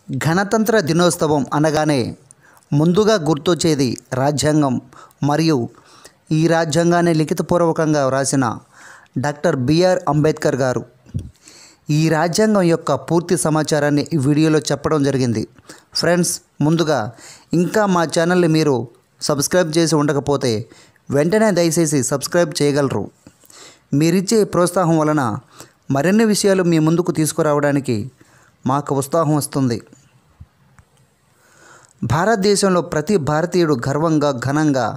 గణతంత్ర దినోత్సవం అనగానే ముందుగా గుర్తొచ్చేది రాజ్యాంగం మరియు ఈ రాజ్యాంగాన్ని లిఖితపూర్వకంగా వ్రాసిన డాక్టర్ బిఆర్ అంబేద్కర్ గారు. ఈ రాజ్యాంగం యొక్క పూర్తి సమాచారాన్ని ఈ వీడియోలో చెప్పడం జరిగింది. ఫ్రెండ్స్, ముందుగా ఇంకా మా ఛానల్ని మీరు సబ్స్క్రైబ్ చేసి ఉండకపోతే వెంటనే దయచేసి సబ్స్క్రైబ్ చేయగలరు. మీరిచ్చే ప్రోత్సాహం వలన మరిన్ని విషయాలు మీ ముందుకు తీసుకురావడానికి మాకు ఉత్సాహం వస్తుంది. భారతదేశంలో ప్రతి భారతీయుడు గర్వంగా ఘనంగా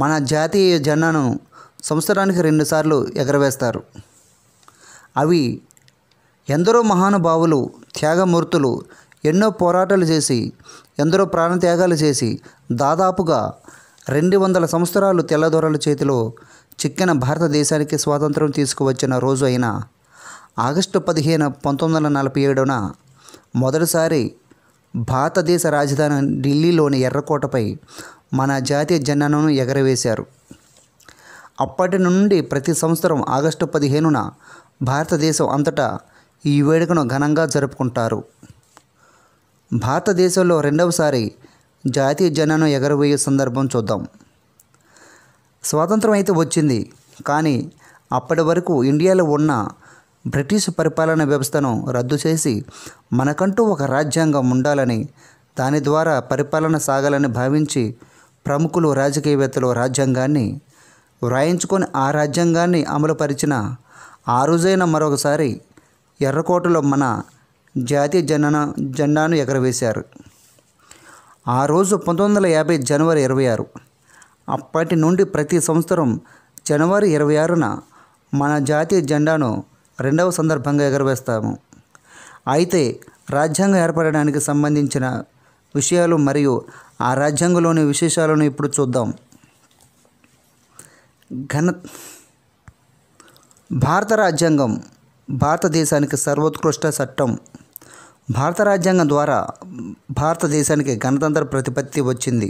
మన జాతీయ జెండాను సంవత్సరానికి 2 సార్లు ఎగరవేస్తారు. అవి ఎందరో మహానుభావులు, త్యాగమూర్తులు ఎన్నో పోరాటాలు చేసి, ఎందరో ప్రాణత్యాగాలు చేసి దాదాపుగా 200 సంవత్సరాలు తెల్లదొరల చేతిలో చిక్కిన భారతదేశానికి స్వాతంత్రం తీసుకువచ్చిన రోజు అయిన ఆగస్టు 15, 1947న మొదటిసారి భారతదేశ రాజధాని ఢిల్లీలోని ఎర్రకోటపై మన జాతీయ జెండాను ఎగరవేశారు. అప్పటి నుండి ప్రతి సంవత్సరం ఆగస్టు 15న భారతదేశం అంతటా ఈ వేడుకను ఘనంగా జరుపుకుంటారు. భారతదేశంలో రెండవసారి జాతీయ జెండాను ఎగరవేయే సందర్భం చూద్దాం. స్వాతంత్రం అయితే వచ్చింది, కానీ అప్పటి వరకు ఇండియాలో ఉన్న బ్రిటిష్ పరిపాలన వ్యవస్థను రద్దు చేసి మనకంటూ ఒక రాజ్యాంగం ఉండాలని, దాని ద్వారా పరిపాలన సాగాలని భావించి ప్రముఖులు, రాజకీయవేత్తలు రాజ్యాంగాన్ని వ్రాయించుకొని ఆ రాజ్యాంగాన్ని అమలుపరిచిన ఆ రోజైన మరొకసారి ఎర్రకోటలో మన జాతీయ జెండాను ఎగరవేశారు. ఆ రోజు 1950 జనవరి 26. అప్పటి నుండి ప్రతి సంవత్సరం జనవరి 26న మన జాతీయ జెండాను రెండవ సందర్భంగా ఎగరవేస్తాము. అయితే రాజ్యాంగం ఏర్పడడానికి సంబంధించిన విషయాలు మరియు ఆ రాజ్యాంగంలోని విశేషాలను ఇప్పుడు చూద్దాం. భారత రాజ్యాంగం భారతదేశానికి సర్వోత్కృష్ట చట్టం. భారత రాజ్యాంగం ద్వారా భారతదేశానికి గణతంత్ర ప్రతిపత్తి వచ్చింది.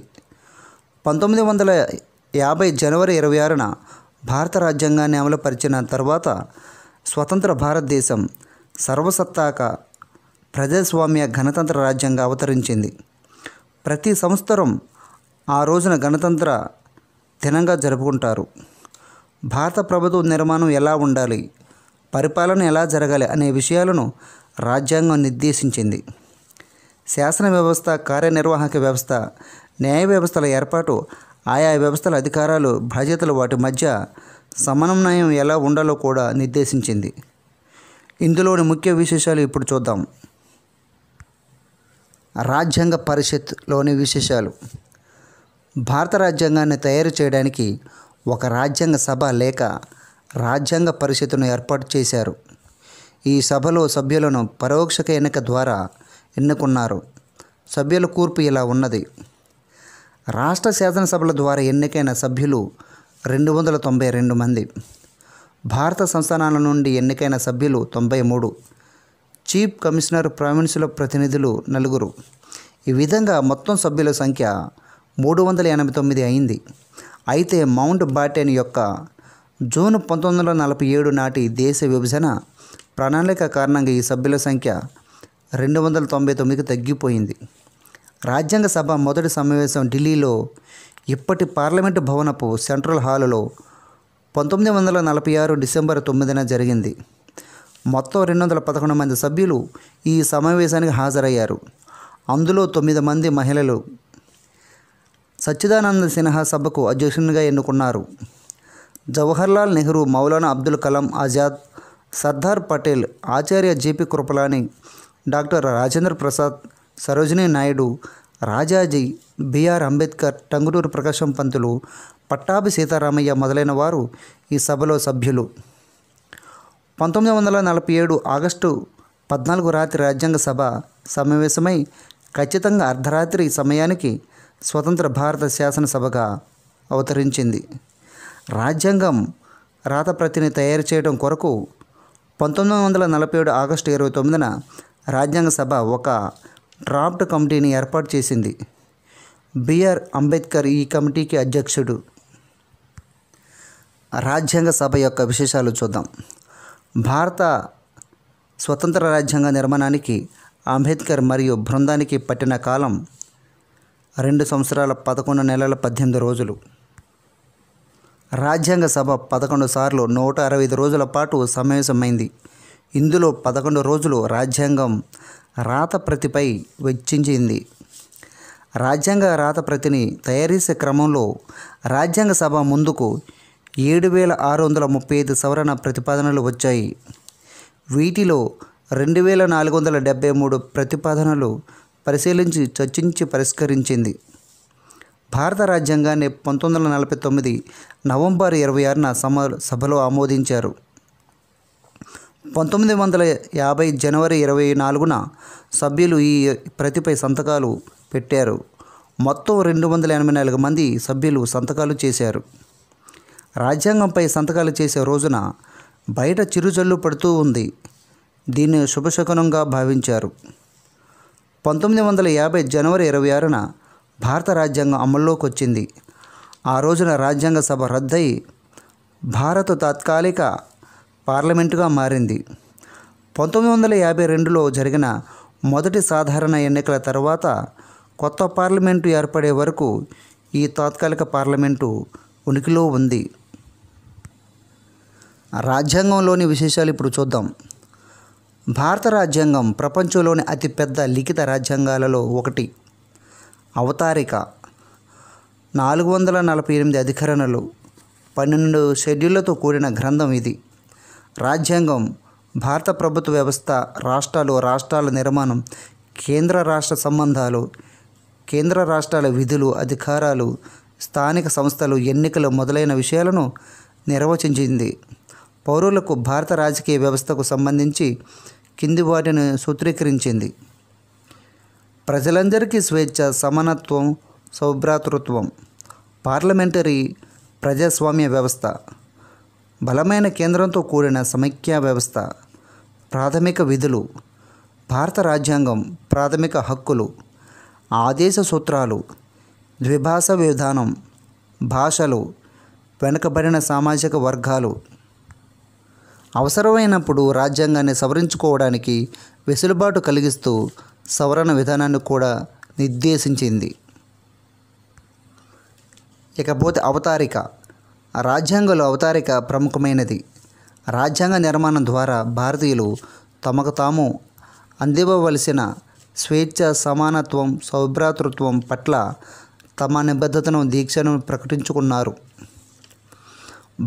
1950 జనవరి 26న భారత రాజ్యాంగాన్ని అమలుపరిచిన తర్వాత స్వతంత్ర భారతదేశం సర్వసత్తాక ప్రజాస్వామ్య గణతంత్ర రాజ్యంగా అవతరించింది. ప్రతి సంవత్సరం ఆ రోజున గణతంత్ర దినంగా జరుపుకుంటారు. భారత ప్రభుత్వ నిర్మాణం ఎలా ఉండాలి, పరిపాలన ఎలా జరగాలి అనే విషయాలను రాజ్యాంగం నిర్దేశించింది. శాసన వ్యవస్థ, కార్యనిర్వాహక వ్యవస్థ, న్యాయ వ్యవస్థల ఏర్పాటు, ఆయా వ్యవస్థల అధికారాలు, బాధ్యతలు, వాటి మధ్య సమన్వయం ఎలా ఉండాలో కూడా నిర్దేశించింది. ఇందులోని ముఖ్య విశేషాలు ఇప్పుడు చూద్దాం. రాజ్యాంగ పరిషత్లోని విశేషాలు. భారత రాజ్యాంగాన్ని తయారు చేయడానికి ఒక రాజ్యాంగ సభ లేక రాజ్యాంగ పరిషత్తును ఏర్పాటు చేశారు. ఈ సభలో సభ్యులను పరోక్ష ఎన్నిక ద్వారా ఎన్నుకున్నారు. సభ్యుల కూర్పు ఇలా ఉన్నది. రాష్ట్ర శాసనసభల ద్వారా ఎన్నికైన సభ్యులు 292 మంది. భారత సంస్థానాల నుండి ఎన్నికైన సభ్యులు 93. చీఫ్ కమిషనర్, ప్రావిన్సుల ప్రతినిధులు 4. ఈ విధంగా మొత్తం సభ్యుల సంఖ్య 389 అయింది. అయితే మౌంట్ బాటెన్ యొక్క జూన్ 1947 నాటి దేశ విభజన ప్రణాళిక కారణంగా ఈ సభ్యుల సంఖ్య 299కి తగ్గిపోయింది. రాజ్యాంగ సభ మొదటి సమావేశం ఢిల్లీలో ఇప్పటి పార్లమెంటు భవనపు సెంట్రల్ హాలులో 1946 డిసెంబర్ 9న జరిగింది. మొత్తం 211 మంది సభ్యులు ఈ సమావేశానికి హాజరయ్యారు. అందులో 9 మంది మహిళలు. సచ్చిదానంద సిన్హా సభకు అధ్యక్షునిగా ఎన్నుకున్నారు. Jawaharlal Nehru, Maulana Abdul Kalam Azad, Sardar Patel, Acharya J P Kripalani, doctor Rajendra Prasad, Sarojini Naidu, Rajaji, B R Ambedkar, Tanguturi Prakasam Pantulu, Pattabhi Sitaramayya మొదలైన వారు ఈ సభలో సభ్యులు. 1947 ఆగస్టు 14 రాత్రి రాజ్యాంగ సభ సమావేశమై ఖచ్చితంగా అర్ధరాత్రి సమయానికి స్వతంత్ర భారత శాసనసభగా అవతరించింది. రాజ్యాంగం రాతప్రతిని తయారు చేయడం కొరకు 1947 ఆగస్టు 29న రాజ్యాంగ సభ ఒక డ్రాఫ్ట్ కమిటీని ఏర్పాటు చేసింది. బిఆర్ అంబేద్కర్ ఈ కమిటీకి అధ్యక్షుడు. రాజ్యాంగ సభ యొక్క విశేషాలు చూద్దాం. భారత స్వతంత్ర రాజ్యాంగ నిర్మాణానికి అంబేద్కర్ మరియు బృందానికి పట్టిన కాలం 2 సంవత్సరాల 11 నెలల 18 రోజులు. రాజ్యాంగ సభ 11 సార్లు 165 రోజుల పాటు సమావేశమైంది. ఇందులో 11 రోజులు రాజ్యాంగం రాత ప్రతిపై వెచ్చించింది. రాజ్యాంగ రాత ప్రతిని తయారు చేసే క్రమంలో రాజ్యాంగ సభ ముందుకు 7,635 సవరణ ప్రతిపాదనలు వచ్చాయి. వీటిలో 2,473 ప్రతిపాదనలు పరిశీలించి చర్చించి పరిష్కరించింది. భారత రాజ్యాంగాన్ని 1949 నవంబర్ 26న సభలో ఆమోదించారు. 1950 జనవరి 24న సభ్యులు ఈ ప్రతిపై సంతకాలు పెట్టారు. మొత్తం 284 మంది సభ్యులు సంతకాలు చేశారు. రాజ్యాంగంపై సంతకాలు చేసే రోజున బయట చిరుజల్లు పడుతూ ఉంది. దీన్ని శుభశకునంగా భావించారు. 1950 జనవరి 26న భారత రాజ్యాంగం అమల్లోకి వచ్చింది. ఆ రోజున రాజ్యాంగ సభ రద్దయి భారత తాత్కాలిక పార్లమెంటుగా మారింది. 1952లో జరిగిన మొదటి సాధారణ ఎన్నికల తర్వాత కొత్త పార్లమెంటు ఏర్పడే వరకు ఈ తాత్కాలిక పార్లమెంటు ఉనికిలో ఉంది. రాజ్యాంగంలోని విశేషాలు ఇప్పుడు చూద్దాం. భారత రాజ్యాంగం ప్రపంచంలోని అతిపెద్ద లిఖిత రాజ్యాంగాలలో ఒకటి. అవతారిక 448 అధికరణలు, 12 షెడ్యూళ్లతో కూడిన గ్రంథం ఇది. రాజ్యాంగం భారత ప్రభుత్వ వ్యవస్థ, రాష్ట్రాల నిర్మాణం, కేంద్ర రాష్ట్ర సంబంధాలు, కేంద్ర రాష్ట్రాల విధులు, అధికారాలు, స్థానిక సంస్థలు, ఎన్నికలు మొదలైన విషయాలను నిర్వచించింది. పౌరులకు భారత రాజకీయ వ్యవస్థకు సంబంధించి కింది వాటిని సూత్రీకరించింది. ప్రజలందరికీ స్వేచ్ఛ, సమానత్వం, సౌభ్రాతృత్వం, పార్లమెంటరీ ప్రజాస్వామ్య వ్యవస్థ, బలమైన కేంద్రంతో కూడిన సమైక్య వ్యవస్థ, ప్రాథమిక విధులు, భారత రాజ్యాంగం, ప్రాథమిక హక్కులు, ఆదేశ సూత్రాలు, ద్విభాష విధానం, భాషలు, వెనుకబడిన సామాజిక వర్గాలు. అవసరమైనప్పుడు రాజ్యాంగాన్ని సవరించుకోవడానికి వెసులుబాటు కలిగిస్తూ సవరణ విధానాన్ని కూడా నిర్దేశించింది. ఇకపోతే అవతారిక. రాజ్యాంగంలో అవతారిక ప్రముఖమైనది. రాజ్యాంగ నిర్మాణం ద్వారా భారతీయులు తమకు తాము అందివ్వవలసిన స్వేచ్ఛ, సమానత్వం, సౌభ్రాతృత్వం పట్ల తమ నిబద్ధతను, దీక్షను ప్రకటించుకున్నారు.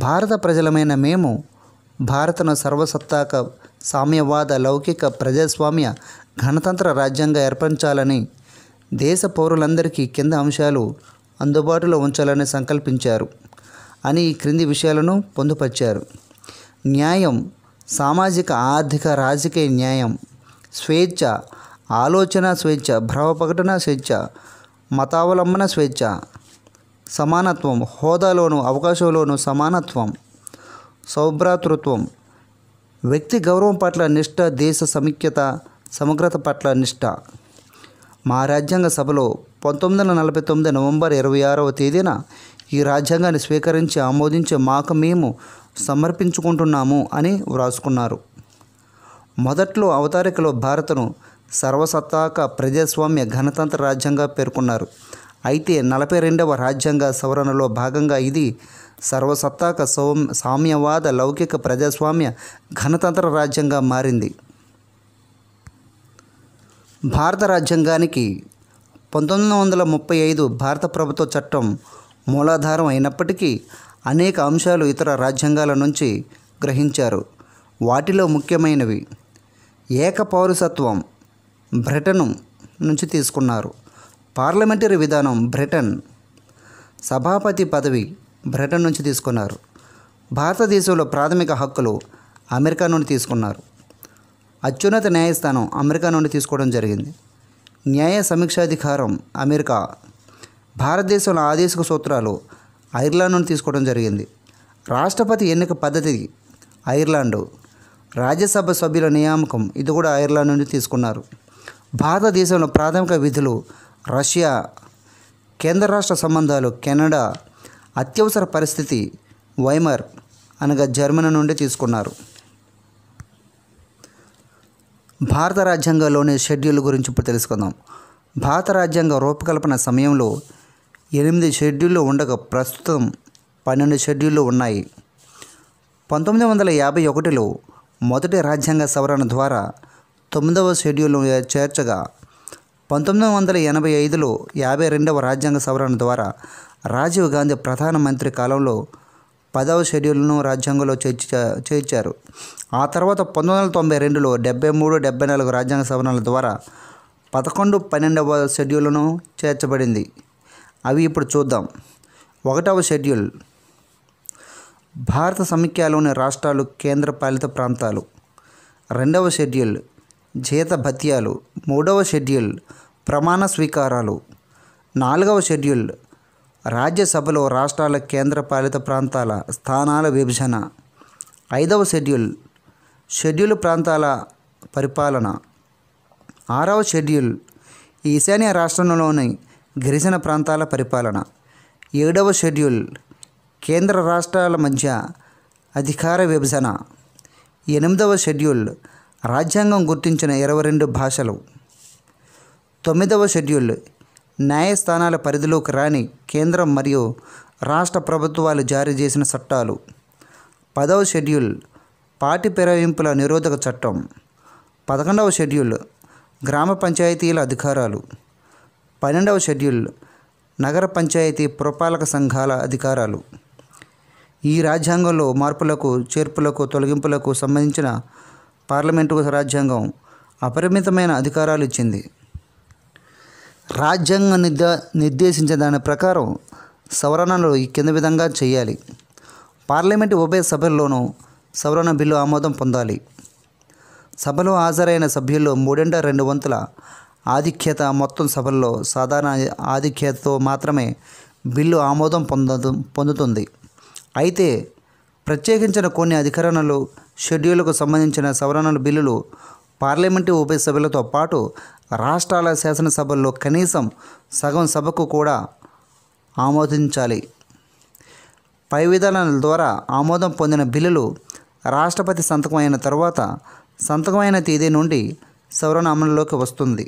భారత ప్రజలమైన మేము భారతను సర్వసత్తాక సామ్యవాద, లౌకిక, ప్రజాస్వామ్య, గణతంత్ర రాజ్యాంగం ఏర్పరచాలని, దేశ పౌరులందరికీ కింద అంశాలు అందుబాటులో ఉంచాలని సంకల్పించారు అని ఈ క్రింది విషయాలను పొందుపరిచారు. న్యాయం, సామాజిక, ఆర్థిక, రాజకీయ న్యాయం, స్వేచ్ఛ, ఆలోచన స్వేచ్ఛ, భావ ప్రకటన స్వేచ్ఛ, మతావలంబన స్వేచ్ఛ, సమానత్వం, హోదాలోను అవకాశంలోను సమానత్వం, సౌభ్రాతృత్వం, వ్యక్తి గౌరవం పట్ల నిష్ఠ, దేశ సమైక్యత, సమగ్రత పట్ల నిష్ఠ. మా రాజ్యాంగ సభలో 1949 నవంబర్ 26వ తేదీన ఈ రాజ్యాంగాన్ని స్వీకరించి ఆమోదించి మాకు మేము సమర్పించుకుంటున్నాము అని వ్రాసుకున్నారు. మొదట్లో అవతారికలో భారత్ను సర్వసత్తాక ప్రజాస్వామ్య గణతంత్ర రాజ్యంగా పేర్కొన్నారు. అయితే 42వ రాజ్యాంగ సవరణలో భాగంగా ఇది సర్వసత్తాక సామ్యవాద, లౌకిక, ప్రజాస్వామ్య, గణతంత్ర రాజ్యంగా మారింది. భారత రాజ్యాంగానికి 1935 భారత ప్రభుత్వ చట్టం మూలాధారం అయినప్పటికీ అనేక అంశాలు ఇతర రాజ్యాంగాల నుంచి గ్రహించారు. వాటిలో ముఖ్యమైనవి: ఏక పౌరసత్వం బ్రిటన్ నుంచి తీసుకున్నారు, పార్లమెంటరీ విధానం బ్రిటన్, సభాపతి పదవి బ్రిటన్ నుంచి తీసుకున్నారు, భారతదేశంలో ప్రాథమిక హక్కులు అమెరికా నుండి తీసుకున్నారు, అత్యున్నత న్యాయస్థానం అమెరికా నుండి తీసుకోవడం జరిగింది, న్యాయ సమీక్షాధికారం అమెరికా, భారతదేశంలో ఆదేశిక సూత్రాలు ఐర్లాండ్ నుండి తీసుకోవడం జరిగింది, రాష్ట్రపతి ఎన్నిక పద్ధతి ఐర్లాండు, రాజ్యసభ సభ్యుల నియామకం ఇది కూడా ఐర్లాండ్ నుండి తీసుకున్నారు, భారతదేశంలో ప్రాథమిక విధులు రష్యా, కేంద్ర రాష్ట్ర సంబంధాలు కెనడా, అత్యవసర పరిస్థితి వైమర్ అనగా జర్మనీ నుండి తీసుకున్నారు. భారత రాజ్యాంగంలోని షెడ్యూల్ గురించి ఇప్పుడు తెలుసుకుందాం. భారత రాజ్యాంగ రూపకల్పన సమయంలో 8 షెడ్యూళ్ళు ఉండగా ప్రస్తుతం 12 షెడ్యూళ్ళు ఉన్నాయి. 1951లో మొదటి రాజ్యాంగ సవరణ ద్వారా 9వ షెడ్యూల్ను చేర్చగా 1985లో 52వ రాజ్యాంగ సవరణ ద్వారా రాజీవ్ గాంధీ ప్రధానమంత్రి కాలంలో 10వ షెడ్యూల్ను రాజ్యాంగంలో చేర్చారు. ఆ తర్వాత 1992లో 73, 74 రాజ్యాంగ సవరణల ద్వారా 11, 12వ షెడ్యూల్ను చేర్చబడింది. అవి ఇప్పుడు చూద్దాం. 1వ షెడ్యూల్ భారత సమైక్యలోని రాష్ట్రాలు, కేంద్రపాలిత ప్రాంతాలు. 2వ షెడ్యూల్ జీత భత్యాలు. 3వ షెడ్యూల్ ప్రమాణ స్వీకారాలు. 4వ షెడ్యూల్ రాజ్యసభలో రాష్ట్రాల, కేంద్రపాలిత ప్రాంతాల స్థానాల విభజన. 5వ షెడ్యూల్ ప్రాంతాల పరిపాలన. 6వ షెడ్యూల్ ఈశాన్య రాష్ట్రంలోని గిరిజన ప్రాంతాల పరిపాలన. 7వ షెడ్యూల్ కేంద్ర రాష్ట్రాల మధ్య అధికార విభజన. 8వ షెడ్యూల్ రాజ్యాంగం గుర్తించిన 22 భాషలు. 9వ షెడ్యూల్ న్యాయస్థానాల పరిధిలోకి రాని కేంద్రం మరియు రాష్ట్ర ప్రభుత్వాలు జారీ చేసిన చట్టాలు. 10వ షెడ్యూల్ పార్టీ ఫిరాయింపుల నిరోధక చట్టం. 11వ షెడ్యూల్ గ్రామ పంచాయతీల అధికారాలు. 12వ షెడ్యూల్ నగర పంచాయతీ పురపాలక సంఘాల అధికారాలు. ఈ రాజ్యాంగంలో మార్పులకు, చేర్పులకు, తొలగింపులకు సంబంధించిన పార్లమెంటు రాజ్యాంగం అపరిమితమైన అధికారాలు ఇచ్చింది. రాజ్యాంగం నిర్దేశించిన దాని ప్రకారం సవరణలు ఈ కింద విధంగా చేయాలి. పార్లమెంటు ఉభయ సభల్లోనూ సవరణ బిల్లు ఆమోదం పొందాలి. సభలో హాజరైన సభ్యుల్లో 3/2 వంతుల ఆధిక్యత మొత్తం సభల్లో సాధారణ ఆధిక్యతతో మాత్రమే బిల్లు ఆమోదం పొందుతుంది. అయితే ప్రత్యేకించిన కొన్ని అధికరణలు, షెడ్యూళ్లకు సంబంధించిన సవరణల బిల్లులు పార్లమెంటు ఉభయ సభలతో పాటు రాష్ట్రాల శాసనసభల్లో కనీసం సగం సభకు కూడా ఆమోదించాలి. పై విధానాల ద్వారా ఆమోదం పొందిన బిల్లులు రాష్ట్రపతి సంతకం అయిన తర్వాత సంతకమైన తేదీ నుండి సవరణ అమలులోకి వస్తుంది.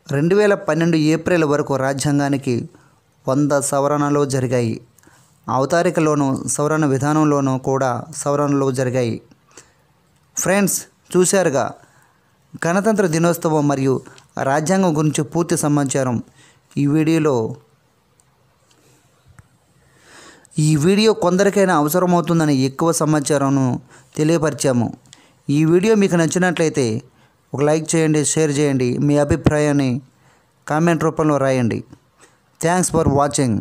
2012 ఏప్రిల్ వరకు రాజ్యాంగానికి 100 సవరణలు జరిగాయి. అవతారికలోనూ సవరణ విధానంలోనూ కూడా సవరణలు జరిగాయి. ఫ్రెండ్స్, చూశారుగా గణతంత్ర దినోత్సవం మరియు రాజ్యాంగం గురించి పూర్తి సమాచారం ఈ వీడియో కొందరికైనా అవసరమవుతుందని ఎక్కువ సమాచారంను తెలియపరిచాము. ఈ వీడియో మీకు నచ్చినట్లయితే ఒక లైక్ చేయండి, షేర్ చేయండి, మీ అభిప్రాయాన్ని కామెంట్ రూపంలో రాయండి. Thanks for watching.